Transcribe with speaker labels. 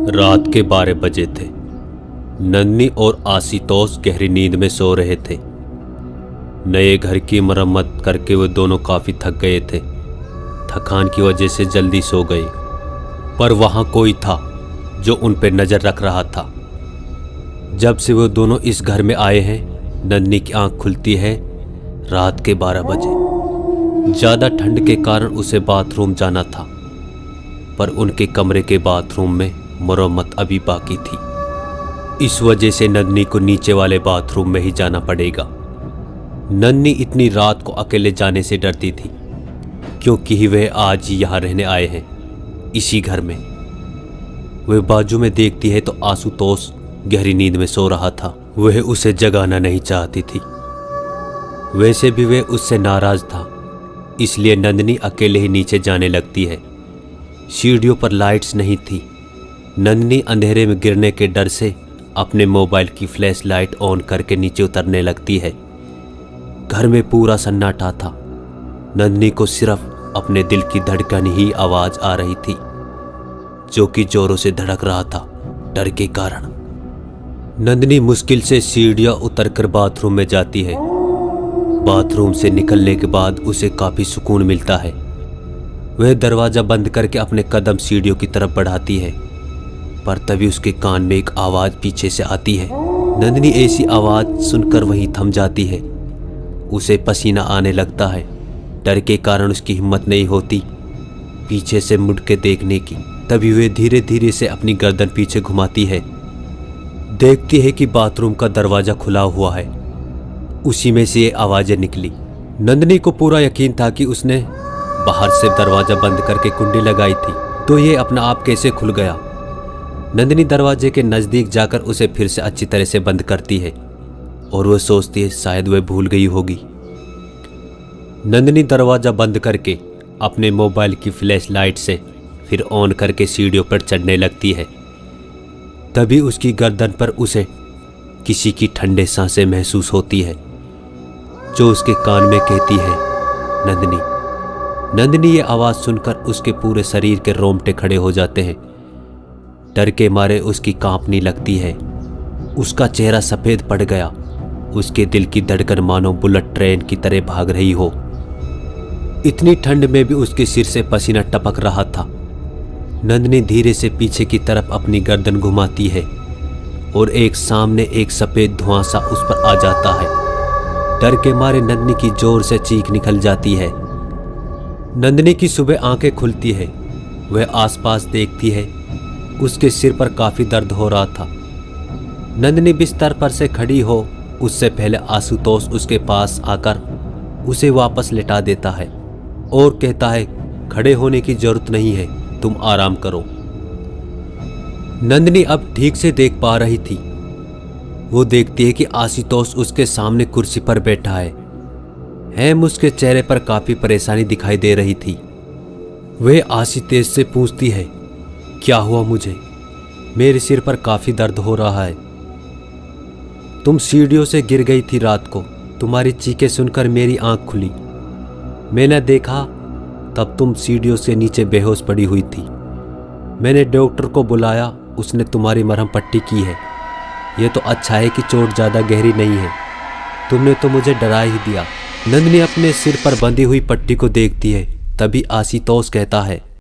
Speaker 1: रात के 12 बजे थे। नन्नी और आशुतोष गहरी नींद में सो रहे थे। नए घर की मरम्मत करके वे दोनों काफी थक गए थे। थकान की वजह से जल्दी सो गए, पर वहां कोई था जो उन पर नजर रख रहा था। जब से वो दोनों इस घर में आए हैं, नन्नी की आंख खुलती है रात के 12 बजे। ज्यादा ठंड के कारण उसे बाथरूम जाना था, पर उनके कमरे के बाथरूम में मरम्मत अभी बाकी थी। इस वजह से नन्नी को नीचे वाले बाथरूम में ही जाना पड़ेगा। नन्नी इतनी रात को अकेले जाने से डरती थी, क्योंकि वह आज ही यहाँ रहने आए हैं, इसी घर में। वह बाजू में देखती है तो आशुतोष गहरी नींद में सो रहा था। वह उसे जगाना नहीं चाहती थी। वैसे भी वह उससे नाराज था, इसलिए नंदिनी अकेले ही नीचे जाने लगती है। सीढ़ियों पर लाइट्स नहीं थी। नंदिनी अंधेरे में गिरने के डर से अपने मोबाइल की फ्लैश लाइट ऑन करके नीचे उतरने लगती है। घर में पूरा सन्नाटा था। नंदिनी को सिर्फ अपने दिल की धड़कन ही आवाज आ रही थी, जो कि जोरों से धड़क रहा था डर के कारण। नंदिनी मुश्किल से सीढ़ियां उतरकर बाथरूम में जाती है। बाथरूम से निकलने के बाद उसे काफी सुकून मिलता है। वह दरवाजा बंद करके अपने कदम सीढ़ियों की तरफ बढ़ाती है, पर तभी उसके कान में एक आवाज पीछे से आती है। नंदिनी ऐसी आवाज सुनकर वहीं थम जाती है। उसे पसीना आने लगता है। डर के कारण उसकी हिम्मत नहीं होती पीछे से मुड़ के देखने की। तभी वह धीरे धीरे से अपनी गर्दन पीछे घुमाती है। देखती है कि बाथरूम का दरवाजा खुला हुआ है। उसी में से ये आवाजें निकली। नंदिनी को पूरा यकीन था कि उसने बाहर से दरवाजा बंद करके कुंडी लगाई थी, तो ये अपना आप कैसे खुल गया। नंदिनी दरवाजे के नजदीक जाकर उसे फिर से अच्छी तरह से बंद करती है और वह सोचती है शायद वह भूल गई होगी। नंदिनी दरवाजा बंद करके अपने मोबाइल की फ्लैश लाइट से फिर ऑन करके सीढ़ियों पर चढ़ने लगती है। तभी उसकी गर्दन पर उसे किसी की ठंडे सांसें महसूस होती है, जो उसके कान में कहती है नंदिनी। नंदिनी ये आवाज सुनकर उसके पूरे शरीर के रोंगटे खड़े हो जाते हैं। डर के मारे उसकी कांपनी लगती है। उसका चेहरा सफेद पड़ गया। उसके दिल की धड़कन मानो बुलेट ट्रेन की तरह भाग रही हो। इतनी ठंड में भी उसके सिर से पसीना टपक रहा था। नंदिनी धीरे से पीछे की तरफ अपनी गर्दन घुमाती है और एक सामने एक सफेद धुआं सा उस पर आ जाता है। डर के मारे नंदिनी की जोर से चीख निकल जाती है। नंदिनी की सुबह आंखें खुलती है। वह आसपास देखती है। उसके सिर पर काफी दर्द हो रहा था। नंदिनी बिस्तर पर से खड़ी हो उससे पहले आशुतोष उसके पास आकर उसे वापस लेटा देता है और कहता है खड़े होने की जरूरत नहीं है, तुम आराम करो। नंदिनी अब ठीक से देख पा रही थी। वो देखती है कि आशुतोष उसके सामने कुर्सी पर बैठा है। उसके चेहरे पर काफी परेशानी दिखाई दे रही थी। वह आशुतोष से पूछती है क्या हुआ मुझे? मेरे सिर पर काफी दर्द हो रहा है। तुम सीढ़ियों से गिर गई थी रात को। तुम्हारी चीखें सुनकर मेरी आंख खुली। मैंने देखा तब तुम सीढ़ियों से नीचे बेहोश पड़ी हुई थी। मैंने डॉक्टर को बुलाया, उसने तुम्हारी मरहम पट्टी की है। यह तो अच्छा है कि चोट ज़्यादा गहरी नहीं है। तुमने तो मुझे डरा ही दिया। नंदिनी अपने सिर पर बंधी हुई पट्टी को देखती है। तभी आशुतोष कहता है